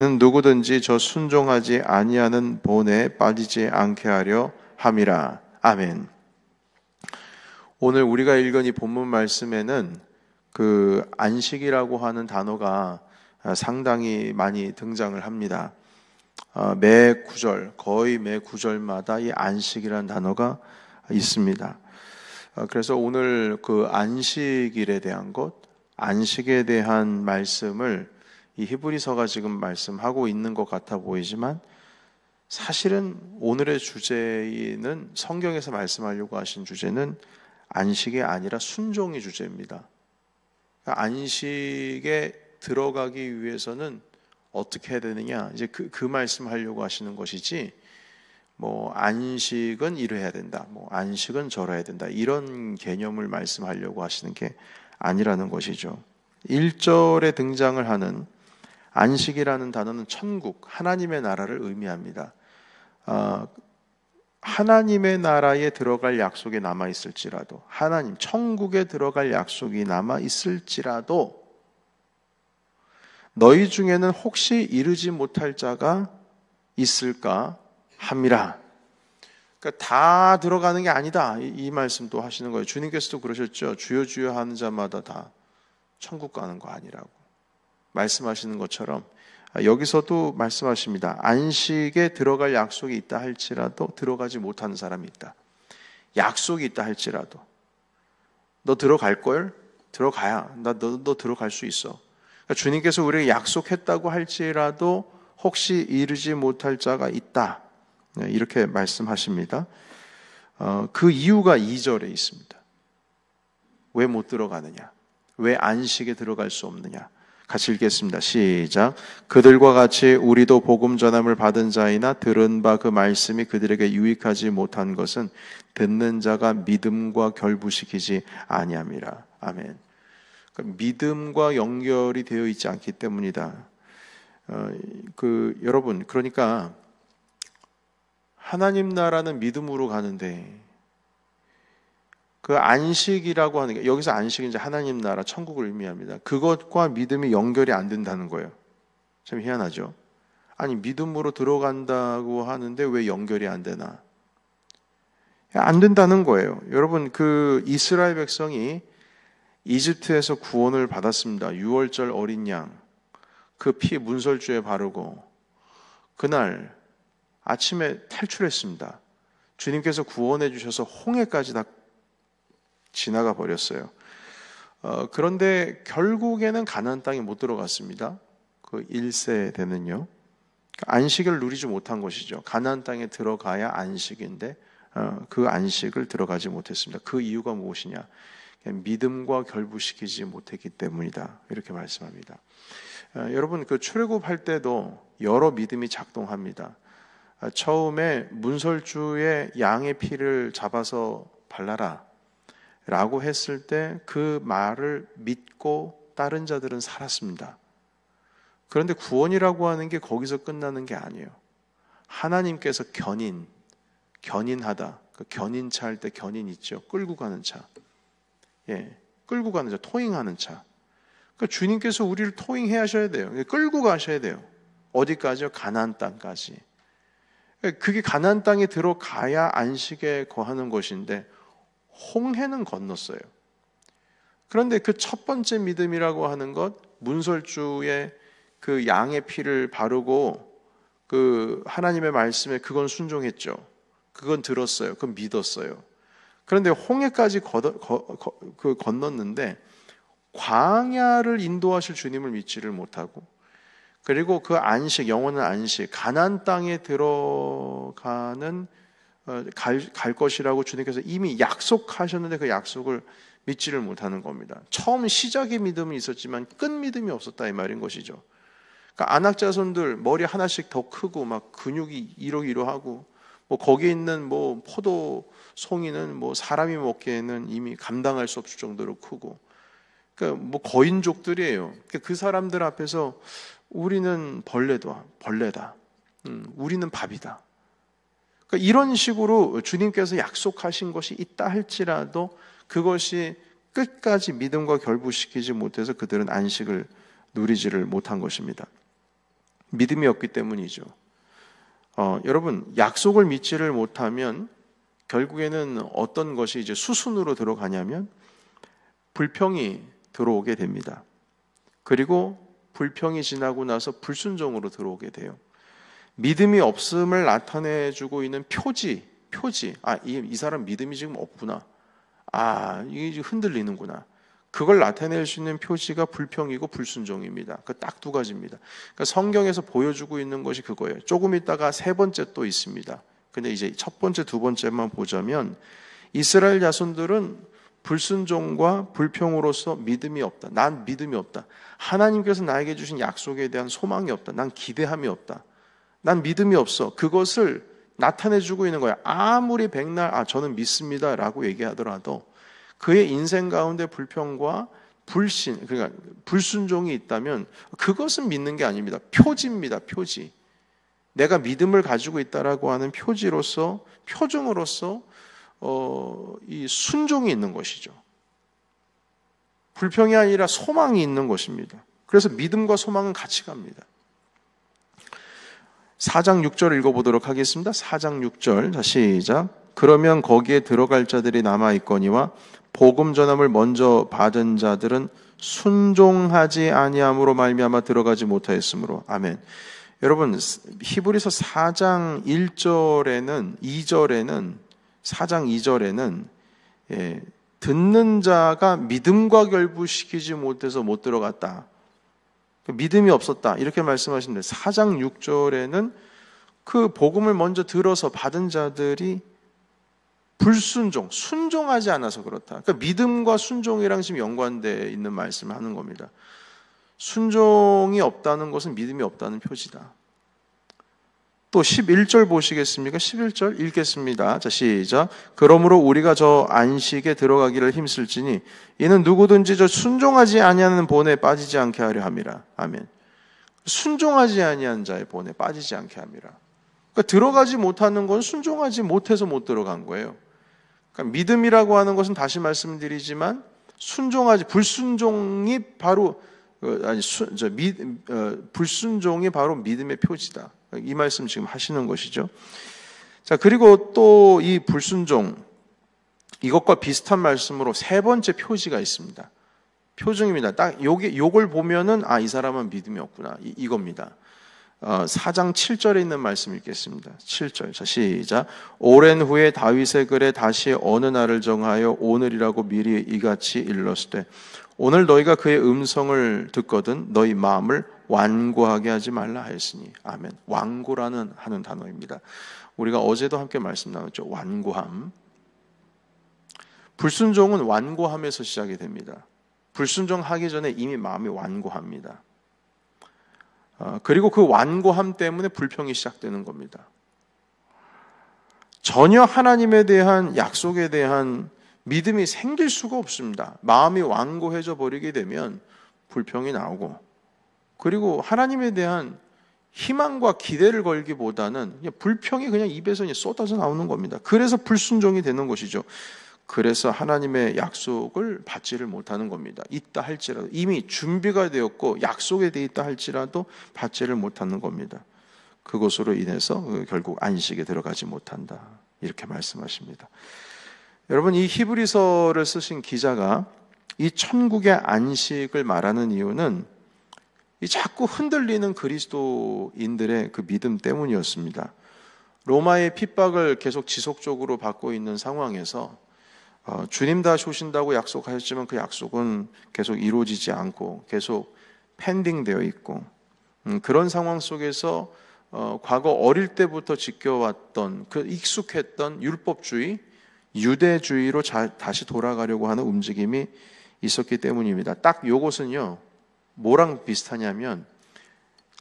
누구든지 저 순종하지 아니하는 본에 빠지지 않게 하려 함이라. 아멘. 오늘 우리가 읽은 이 본문 말씀에는 그 안식이라고 하는 단어가 상당히 많이 등장을 합니다. 매 구절, 거의 매 구절마다 이 안식이라는 단어가 있습니다. 그래서 오늘 그 안식일에 대한 것, 안식에 대한 말씀을 이 히브리서가 지금 말씀하고 있는 것 같아 보이지만 사실은 오늘의 주제는 성경에서 말씀하려고 하신 주제는 안식이 아니라 순종의 주제입니다. 그러니까 안식에 들어가기 위해서는 어떻게 해야 되느냐, 이제 그 말씀하려고 하시는 것이지, 뭐 안식은 이래야 된다, 뭐 안식은 저래야 된다, 이런 개념을 말씀하려고 하시는 게 아니라는 것이죠. 1절에 등장을 하는 안식이라는 단어는 천국, 하나님의 나라를 의미합니다. 하나님의 나라에 들어갈 약속이 남아있을지라도, 하나님, 천국에 들어갈 약속이 남아있을지라도 너희 중에는 혹시 이르지 못할 자가 있을까 함이라. 그러니까 다 들어가는 게 아니다, 이 말씀도 하시는 거예요. 주님께서도 그러셨죠. 주여 주여 하는 자마다 다 천국 가는 거 아니라고 말씀하시는 것처럼 여기서도 말씀하십니다. 안식에 들어갈 약속이 있다 할지라도 들어가지 못하는 사람이 있다. 약속이 있다 할지라도 너 들어갈걸? 들어가야 너 들어갈 수 있어. 그러니까 주님께서 우리에게 약속했다고 할지라도 혹시 이르지 못할 자가 있다, 이렇게 말씀하십니다. 그 이유가 2절에 있습니다. 왜 못 들어가느냐? 왜 안식에 들어갈 수 없느냐? 같이 읽겠습니다. 시작. 그들과 같이 우리도 복음 전함을 받은 자이나 들은 바 그 말씀이 그들에게 유익하지 못한 것은 듣는 자가 믿음과 결부시키지 아니함이라. 아멘. 그러니까 믿음과 연결이 되어 있지 않기 때문이다. 여러분, 그러니까 하나님 나라는 믿음으로 가는데 그 안식이라고 하는 게, 여기서 안식은 이제 하나님 나라, 천국을 의미합니다. 그것과 믿음이 연결이 안 된다는 거예요. 참 희한하죠. 아니, 믿음으로 들어간다고 하는데 왜 연결이 안 되나? 안 된다는 거예요. 여러분, 그 이스라엘 백성이 이집트에서 구원을 받았습니다. 6월절 어린 양, 그 피 문설주에 바르고 그날 아침에 탈출했습니다. 주님께서 구원해 주셔서 홍해까지 다 지나가 버렸어요. 그런데 결국에는 가나안 땅에 못 들어갔습니다. 그 1세대는요. 안식을 누리지 못한 것이죠. 가나안 땅에 들어가야 안식인데 그 안식을 들어가지 못했습니다. 그 이유가 무엇이냐? 믿음과 결부시키지 못했기 때문이다, 이렇게 말씀합니다. 여러분, 그 출애굽할 때도 여러 믿음이 작동합니다. 처음에 문설주에 양의 피를 잡아서 발라라 라고 했을 때 그 말을 믿고 따른 자들은 살았습니다. 그런데 구원이라고 하는 게 거기서 끝나는 게 아니에요. 하나님께서 견인하다, 그 견인차 할 때 견인 있죠. 끌고 가는 차. 끌고 가는 차, 토잉하는 차. 그러니까 주님께서 우리를 토잉해 하셔야 돼요. 끌고 가셔야 돼요. 어디까지요? 가나안 땅까지. 그게 가나안 땅에 들어가야 안식에 거하는 것인데 홍해는 건넜어요. 그런데 그 첫 번째 믿음이라고 하는 것, 문설주에 그 양의 피를 바르고 그 하나님의 말씀에 그건 순종했죠. 그건 들었어요. 그건 믿었어요. 그런데 홍해까지 건넜는데 광야를 인도하실 주님을 믿지를 못하고, 그리고 그 안식, 영원한 안식, 가나안 땅에 들어가는 갈 것이라고 주님께서 이미 약속하셨는데 그 약속을 믿지를 못하는 겁니다. 처음 시작의 믿음은 있었지만 끝 믿음이 없었다, 이 말인 것이죠. 그러니까 안악자손들 머리 하나씩 더 크고 막 근육이 이러이러하고, 뭐 거기에 있는 뭐 포도 송이는 뭐 사람이 먹기에는 이미 감당할 수 없을 정도로 크고, 그러니까 뭐 거인족들이에요. 그러니까 그 사람들 앞에서 우리는 벌레다. 우리는 밥이다. 그러니까 이런 식으로 주님께서 약속하신 것이 있다 할지라도 그것이 끝까지 믿음과 결부시키지 못해서 그들은 안식을 누리지를 못한 것입니다. 믿음이 없기 때문이죠. 여러분, 약속을 믿지를 못하면 결국에는 어떤 것이 이제 수순으로 들어가냐면 불평이 들어오게 됩니다. 그리고 불평이 지나고 나서 불순종으로 들어오게 돼요. 믿음이 없음을 나타내주고 있는 표지. 이 사람 믿음이 지금 없구나. 이게 지금 흔들리는구나. 그걸 나타낼 수 있는 표지가 불평이고 불순종입니다. 그 딱 두 가지입니다. 그러니까 성경에서 보여주고 있는 것이 그거예요. 조금 있다가 세 번째 또 있습니다. 근데 이제 첫 번째, 두 번째만 보자면 이스라엘 자손들은 불순종과 불평으로서 믿음이 없다. 난 믿음이 없다. 하나님께서 나에게 주신 약속에 대한 소망이 없다. 난 기대함이 없다. 난 믿음이 없어. 그것을 나타내주고 있는 거야. 아무리 백날 저는 믿습니다 라고 얘기하더라도 그의 인생 가운데 불평과 그러니까 불순종이 있다면 그것은 믿는 게 아닙니다. 표지입니다. 표지. 내가 믿음을 가지고 있다라고 하는 표지로서, 표징으로서 이 순종이 있는 것이죠. 불평이 아니라 소망이 있는 것입니다. 그래서 믿음과 소망은 같이 갑니다. 4장 6절 읽어보도록 하겠습니다. 4장 6절, 자 시작. 그러면 거기에 들어갈 자들이 남아있거니와 복음 전함을 먼저 받은 자들은 순종하지 아니함으로 말미암아 들어가지 못하였으므로. 아멘. 여러분, 히브리서 4장 1절에는 2절에는 4장 2절에는 듣는 자가 믿음과 결부시키지 못해서 못 들어갔다. 믿음이 없었다. 이렇게 말씀하시는데 4장 6절에는 그 복음을 먼저 들어서 받은 자들이 순종하지 않아서 그렇다. 그러니까 믿음과 순종이랑 지금 연관되어 있는 말씀을 하는 겁니다. 순종이 없다는 것은 믿음이 없다는 표지다. 또 11절 보시겠습니까? 11절 읽겠습니다. 자, 시작. 그러므로 우리가 저 안식에 들어가기를 힘쓸지니 이는 누구든지 저 순종하지 아니하는 본에 빠지지 않게 하려 함이라. 아멘. 순종하지 아니한 자의 본에 빠지지 않게 함이라. 그러니까 들어가지 못하는 건 순종하지 못해서 못 들어간 거예요. 그러니까 믿음이라고 하는 것은 다시 말씀드리지만 불순종이 바로 불순종이 바로 믿음의 표지다. 이 말씀 지금 하시는 것이죠. 자, 그리고 또 이 불순종, 이것과 비슷한 말씀으로 세 번째 표지가 있습니다. 표징입니다. 딱 요걸 보면은 이 사람은 믿음이 없구나. 이겁니다. 4장 7절에 있는 말씀 읽겠습니다. 7절. 자, 시작. 오랜 후에 다윗의 글에 다시 어느 날을 정하여 오늘이라고 미리 이같이 일렀을 때 오늘 너희가 그의 음성을 듣거든 너희 마음을 완고하게 하지 말라 하였으니. 아멘. 완고라는 하는 단어입니다. 우리가 어제도 함께 말씀 나눴죠. 완고함. 불순종은 완고함에서 시작이 됩니다. 불순종하기 전에 이미 마음이 완고합니다. 그리고 그 완고함 때문에 불평이 시작되는 겁니다. 전혀 하나님에 대한 약속에 대한 믿음이 생길 수가 없습니다. 마음이 완고해져 버리게 되면 불평이 나오고, 그리고 하나님에 대한 희망과 기대를 걸기보다는 그냥 불평이 그냥 입에서 그냥 쏟아져 나오는 겁니다. 그래서 불순종이 되는 것이죠. 그래서 하나님의 약속을 받지를 못하는 겁니다. 있다 할지라도 이미 준비가 되었고 약속에 돼 있다 할지라도 받지를 못하는 겁니다. 그것으로 인해서 결국 안식에 들어가지 못한다. 이렇게 말씀하십니다. 여러분, 이 히브리서를 쓰신 기자가 이 천국의 안식을 말하는 이유는 이 자꾸 흔들리는 그리스도인들의 그 믿음 때문이었습니다. 로마의 핍박을 계속 지속적으로 받고 있는 상황에서 주님 다시 오신다고 약속하셨지만 그 약속은 계속 이루어지지 않고 계속 펜딩되어 있고, 그런 상황 속에서 과거 어릴 때부터 지켜왔던 그 익숙했던 율법주의, 유대주의로 다시 돌아가려고 하는 움직임이 있었기 때문입니다. 딱 요것은요, 뭐랑 비슷하냐면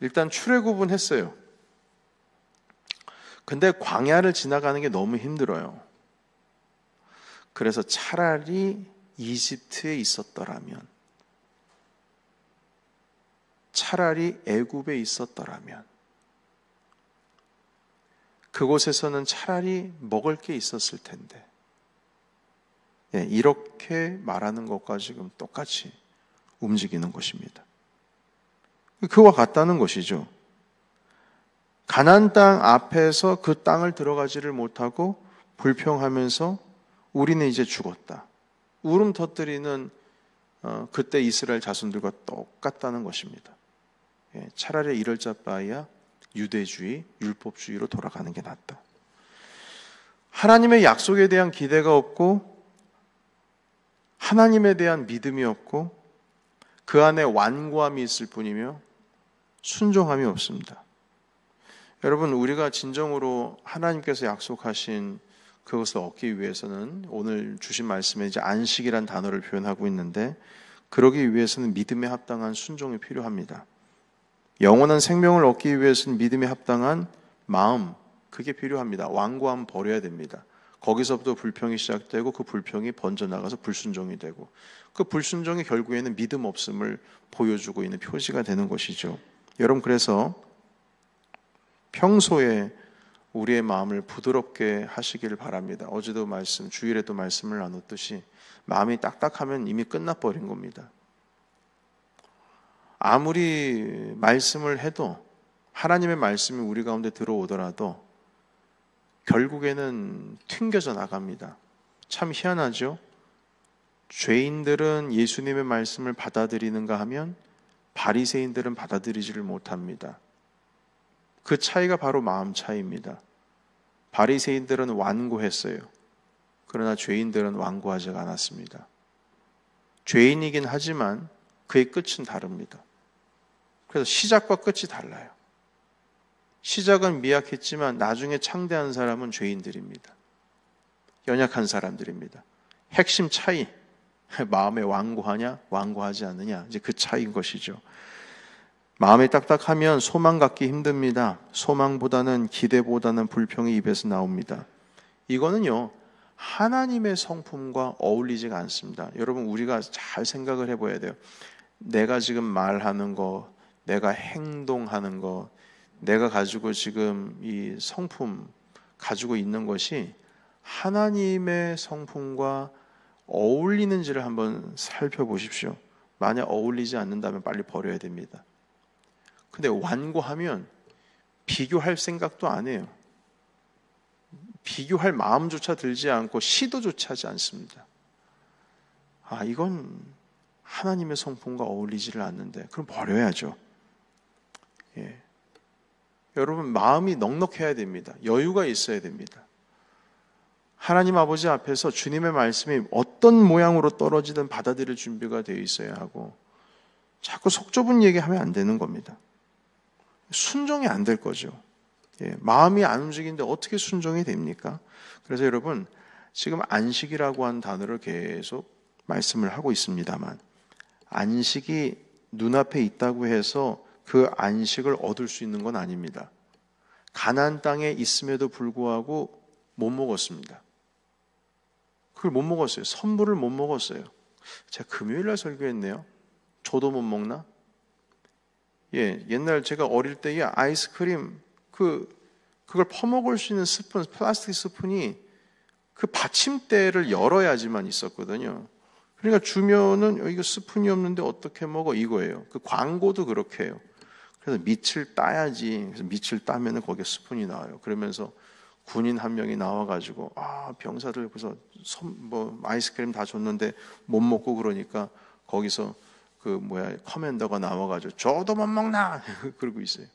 일단 출애굽은 했어요. 근데 광야를 지나가는 게 너무 힘들어요. 그래서 차라리 이집트에 있었더라면, 차라리 애굽에 있었더라면, 그곳에서는 차라리 먹을 게 있었을 텐데, 이렇게 말하는 것과 지금 똑같이 움직이는 것입니다. 그와 같다는 것이죠. 가나안 땅 앞에서 그 땅을 들어가지를 못하고 불평하면서 우리는 이제 죽었다. 울음 터뜨리는 그때 이스라엘 자손들과 똑같다는 것입니다. 차라리 이럴 바에야 유대주의, 율법주의로 돌아가는 게 낫다. 하나님의 약속에 대한 기대가 없고 하나님에 대한 믿음이 없고 그 안에 완고함이 있을 뿐이며 순종함이 없습니다. 여러분, 우리가 진정으로 하나님께서 약속하신 그것을 얻기 위해서는 오늘 주신 말씀에 이제 안식이란 단어를 표현하고 있는데, 그러기 위해서는 믿음에 합당한 순종이 필요합니다. 영원한 생명을 얻기 위해서는 믿음에 합당한 마음, 그게 필요합니다. 완고함 버려야 됩니다. 거기서부터 불평이 시작되고 그 불평이 번져나가서 불순종이 되고 그 불순종이 결국에는 믿음 없음을 보여주고 있는 표시가 되는 것이죠. 여러분, 그래서 평소에 우리의 마음을 부드럽게 하시길 바랍니다. 어제도 주일에도 말씀을 나눴듯이 마음이 딱딱하면 이미 끝나버린 겁니다. 아무리 말씀을 해도 하나님의 말씀이 우리 가운데 들어오더라도 결국에는 튕겨져 나갑니다. 참 희한하죠? 죄인들은 예수님의 말씀을 받아들이는가 하면 바리새인들은 받아들이지를 못합니다. 그 차이가 바로 마음 차이입니다. 바리새인들은 완고했어요. 그러나 죄인들은 완고하지 않았습니다. 죄인이긴 하지만 그의 끝은 다릅니다. 그래서 시작과 끝이 달라요. 시작은 미약했지만 나중에 창대한 사람은 죄인들입니다. 연약한 사람들입니다. 핵심 차이, 마음에 완고하냐 완고하지 않느냐, 이제 그 차이인 것이죠. 마음이 딱딱하면 소망 갖기 힘듭니다. 소망보다는 기대보다는 불평이 입에서 나옵니다. 이거는요, 하나님의 성품과 어울리지가 않습니다. 여러분, 우리가 잘 생각을 해봐야 돼요. 내가 지금 말하는 거, 내가 행동하는 거, 내가 가지고 지금 이 성품 가지고 있는 것이 하나님의 성품과 어울리는지를 한번 살펴보십시오. 만약 어울리지 않는다면 빨리 버려야 됩니다. 근데 완고하면 비교할 생각도 안 해요. 비교할 마음조차 들지 않고 시도조차 하지 않습니다. 이건 하나님의 성품과 어울리지를 않는데 그럼 버려야죠. 예. 여러분, 마음이 넉넉해야 됩니다. 여유가 있어야 됩니다. 하나님 아버지 앞에서 주님의 말씀이 어떤 모양으로 떨어지든 받아들일 준비가 되어 있어야 하고, 자꾸 속 좁은 얘기하면 안 되는 겁니다. 순종이 안 될 거죠. 예, 마음이 안 움직이는데 어떻게 순종이 됩니까? 그래서 여러분, 지금 안식이라고 하는 단어를 계속 말씀을 하고 있습니다만, 안식이 눈앞에 있다고 해서 그 안식을 얻을 수 있는 건 아닙니다. 가나안 땅에 있음에도 불구하고 못 먹었습니다. 그걸 못 먹었어요. 선물을 못 먹었어요. 제가 금요일날 설교했네요. 저도 못 먹나? 예, 옛날 제가 어릴 때에 아이스크림 그걸 퍼먹을 수 있는 스푼, 플라스틱 스푼이 그 받침대를 열어야지만 있었거든요. 그러니까 주면은 이거 스푼이 없는데 어떻게 먹어, 이거예요. 그 광고도 그렇게 해요. 그래서 밑을 따야지. 그래서 밑을 따면은 거기에 스푼이 나와요. 그러면서 군인 한 명이 나와가지고 병사들 그래서 아이스크림 다 줬는데 못 먹고 그러니까 거기서 커맨더가 나와가지고 저도 못 먹나 그러고 있어요.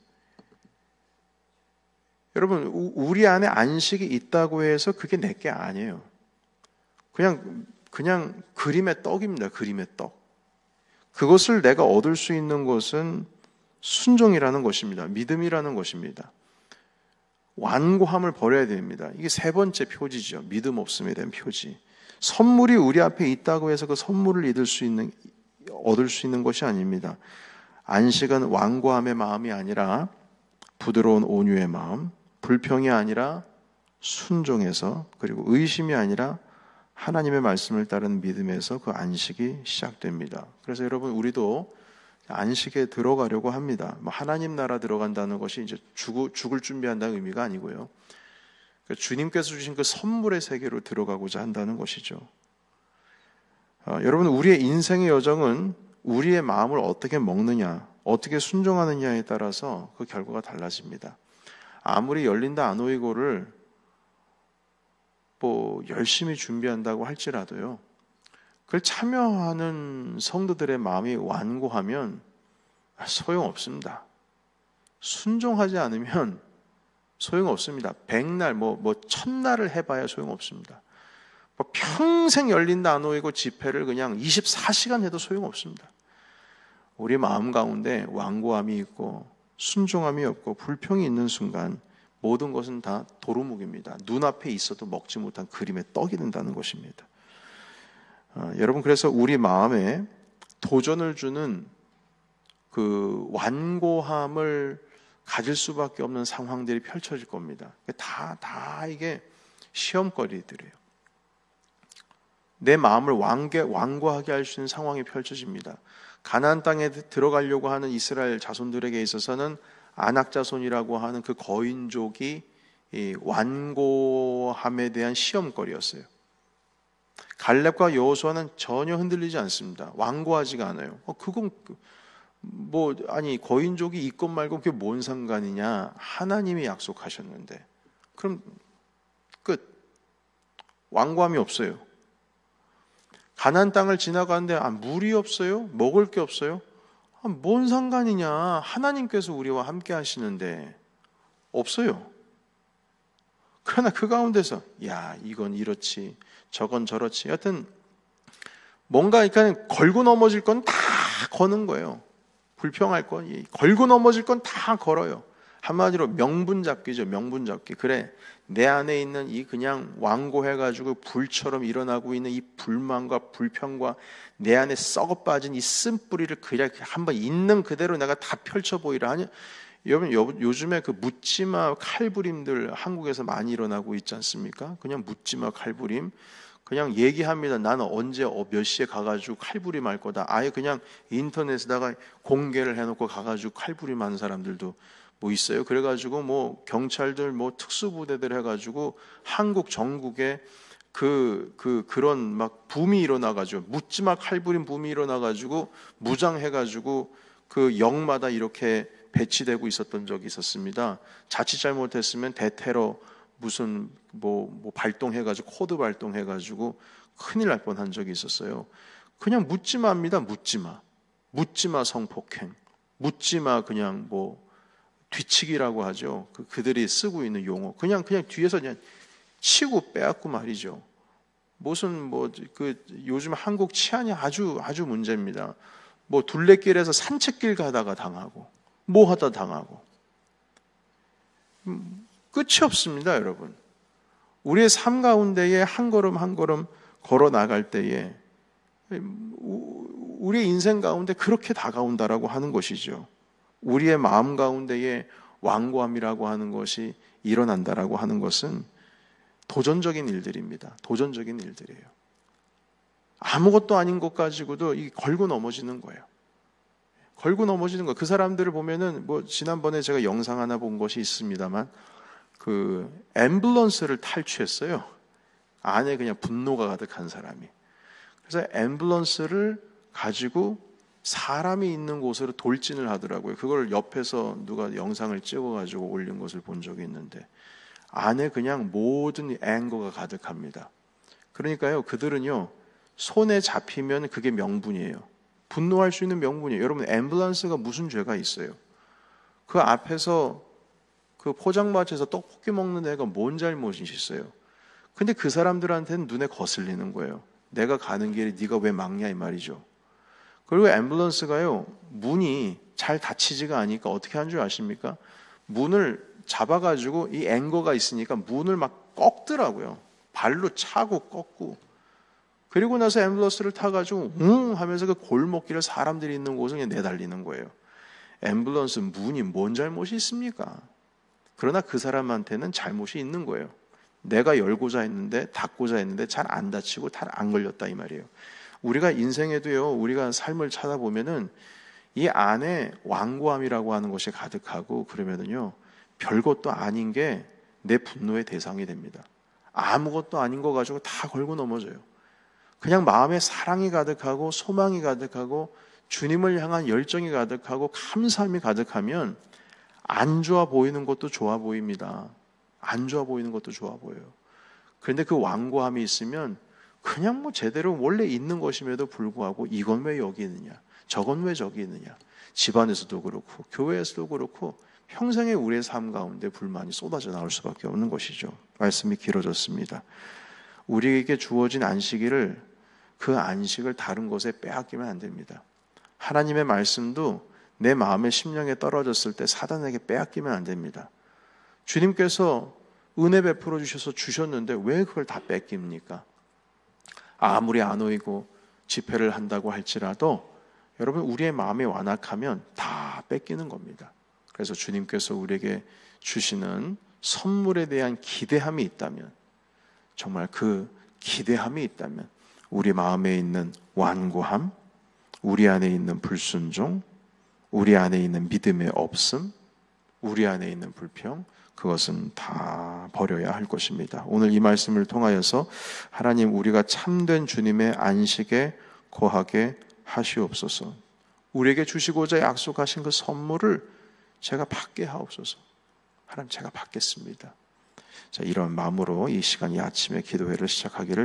여러분, 우리 안에 안식이 있다고 해서 그게 내게 아니에요. 그냥 그림의 떡입니다. 그림의 떡. 그것을 내가 얻을 수 있는 것은 순종이라는 것입니다. 믿음이라는 것입니다. 완고함을 버려야 됩니다. 이게 세 번째 표지죠. 믿음 없음에 대한 표지. 선물이 우리 앞에 있다고 해서 그 선물을 얻을 수 있는 것이 아닙니다. 안식은 완고함의 마음이 아니라 부드러운 온유의 마음, 불평이 아니라 순종에서, 그리고 의심이 아니라 하나님의 말씀을 따르는 믿음에서 그 안식이 시작됩니다. 그래서 여러분, 우리도 안식에 들어가려고 합니다. 하나님 나라 들어간다는 것이 이제 죽을 준비한다는 의미가 아니고요. 주님께서 주신 그 선물의 세계로 들어가고자 한다는 것이죠. 여러분, 우리의 인생의 여정은 우리의 마음을 어떻게 먹느냐, 어떻게 순종하느냐에 따라서 그 결과가 달라집니다. 아무리 열린다 아노이고를 뭐 열심히 준비한다고 할지라도요, 그걸 참여하는 성도들의 마음이 완고하면 소용없습니다. 순종하지 않으면 소용없습니다. 100날, 뭐 1000날을 해봐야 소용없습니다. 뭐 평생 열린다 아노이고 집회를 그냥 24시간 해도 소용없습니다. 우리 마음 가운데 완고함이 있고 순종함이 없고 불평이 있는 순간 모든 것은 다 도루묵입니다. 눈앞에 있어도 먹지 못한 그림의 떡이 된다는 것입니다. 여러분, 그래서 우리 마음에 도전을 주는 그 완고함을 가질 수밖에 없는 상황들이 펼쳐질 겁니다. 다 이게 시험거리들이에요. 내 마음을 완고하게 할 수 있는 상황이 펼쳐집니다. 가나안 땅에 들어가려고 하는 이스라엘 자손들에게 있어서는 아낙 자손이라고 하는 그 거인족이 이 완고함에 대한 시험거리였어요. 갈렙과 여호수아는 전혀 흔들리지 않습니다. 완고하지가 않아요. 그건 아니 거인족이 있건 말건 그게 뭔 상관이냐? 하나님이 약속하셨는데. 그럼 끝. 완고함이 없어요. 가나안 땅을 지나가는데 물이 없어요? 먹을 게 없어요? 뭔 상관이냐? 하나님께서 우리와 함께 하시는데 없어요. 그러나 그 가운데서 이건 이렇지 저건 저렇지 하여튼 뭔가 그러니까 걸고 넘어질 건 다 거는 거예요. 불평할 건 걸고 넘어질 건 다 걸어요. 한마디로 명분 잡기죠. 명분 잡기. 그래, 내 안에 있는 이 그냥 완고해가지고 불처럼 일어나고 있는 이 불만과 불평과 내 안에 썩어 빠진 이 쓴뿌리를 그냥 한번 있는 그대로 내가 다 펼쳐 보이라 하니. 여러분, 요즘에 그 묻지마 칼부림들 한국에서 많이 일어나고 있지 않습니까? 그냥 묻지마 칼부림. 그냥 얘기합니다. 나는 언제 몇 시에 가가지고 칼부림 할 거다. 아예 그냥 인터넷에다가 공개를 해놓고 가가지고 칼부림 하는 사람들도 있어요. 그래가지고 경찰들 특수부대들 해가지고 한국 전국에 그런 막 붐이 일어나가지고 묻지마 칼부림 붐이 일어나가지고 무장해가지고 그 역마다 이렇게 배치되고 있었던 적이 있었습니다. 자칫 잘못했으면 대테러 무슨 발동해가지고 코드 발동해가지고 큰일 날 뻔한 적이 있었어요. 그냥 묻지마입니다. 묻지마 성폭행, 묻지마 그냥 뒤치기라고 하죠. 그들이 쓰고 있는 용어. 그냥 뒤에서 그냥 치고 빼앗고 말이죠. 무슨 요즘 한국 치안이 아주 문제입니다. 둘레길에서 산책길 가다가 당하고 하다 당하고 끝이 없습니다, 여러분. 우리의 삶 가운데에 한 걸음 한 걸음 걸어 나갈 때에 우리의 인생 가운데 그렇게 다가온다라고 하는 것이죠. 우리의 마음 가운데에 완고함이라고 하는 것이 일어난다라고 하는 것은 도전적인 일들입니다. 도전적인 일들이에요. 아무것도 아닌 것 가지고도 걸고 넘어지는 거예요. 걸고 넘어지는 거. 그 사람들을 보면은 지난번에 제가 영상 하나 본 것이 있습니다만 그 앰뷸런스를 탈취했어요. 안에 그냥 분노가 가득한 사람이. 그래서 앰뷸런스를 가지고 사람이 있는 곳으로 돌진을 하더라고요. 그걸 옆에서 누가 영상을 찍어가지고 올린 것을 본 적이 있는데 안에 그냥 모든 앵거가 가득합니다. 그러니까요, 그들은요 손에 잡히면 그게 명분이에요. 분노할 수 있는 명분이에요. 여러분, 앰뷸런스가 무슨 죄가 있어요? 그 앞에서 그 포장마차에서 떡볶이 먹는 애가 뭔 잘못이 있어요? 근데 그 사람들한테는 눈에 거슬리는 거예요. 내가 가는 길에 네가 왜 막냐 이 말이죠. 그리고 앰뷸런스가요 문이 잘 닫히지가 않으니까 어떻게 하는 줄 아십니까? 문을 잡아가지고 이 앵거가 있으니까 문을 막 꺾더라고요. 발로 차고 꺾고. 그리고 나서 앰뷸런스를 타가지고 하면서 그 골목길을 사람들이 있는 곳을 그냥 내달리는 거예요. 앰뷸런스 문이 뭔 잘못이 있습니까? 그러나 그 사람한테는 잘못이 있는 거예요. 내가 열고자 했는데 닫고자 했는데 잘 안 닫히고 잘 안 걸렸다 이 말이에요. 우리가 인생에도요, 우리가 삶을 찾아보면은 이 안에 완고함이라고 하는 것이 가득하고 그러면은요, 별것도 아닌 게 내 분노의 대상이 됩니다. 아무것도 아닌 거 가지고 다 걸고 넘어져요. 그냥 마음에 사랑이 가득하고 소망이 가득하고 주님을 향한 열정이 가득하고 감사함이 가득하면 안 좋아 보이는 것도 좋아 보입니다. 안 좋아 보이는 것도 좋아 보여요. 그런데 그 완고함이 있으면 그냥 뭐 제대로 원래 있는 것임에도 불구하고 이건 왜 여기 있느냐, 저건 왜 저기 있느냐, 집안에서도 그렇고 교회에서도 그렇고 평생의 우리의 삶 가운데 불만이 쏟아져 나올 수밖에 없는 것이죠. 말씀이 길어졌습니다. 우리에게 주어진 안식일을, 그 안식을 다른 것에 빼앗기면 안 됩니다. 하나님의 말씀도 내 마음의 심령에 떨어졌을 때 사단에게 빼앗기면 안 됩니다. 주님께서 은혜 베풀어 주셔서 주셨는데 왜 그걸 다 뺏깁니까? 아무리 안 오이고 집회를 한다고 할지라도 여러분, 우리의 마음이 완악하면 다 뺏기는 겁니다. 그래서 주님께서 우리에게 주시는 선물에 대한 기대함이 있다면, 정말 그 기대함이 있다면 우리 마음에 있는 완고함, 우리 안에 있는 불순종, 우리 안에 있는 믿음의 없음, 우리 안에 있는 불평, 그것은 다 버려야 할 것입니다. 오늘 이 말씀을 통하여서 하나님, 우리가 참된 주님의 안식에 거하게 하시옵소서. 우리에게 주시고자 약속하신 그 선물을 제가 받게 하옵소서. 하나님, 제가 받겠습니다. 자, 이런 마음으로 이 시간, 이 아침에 기도회를 시작하기를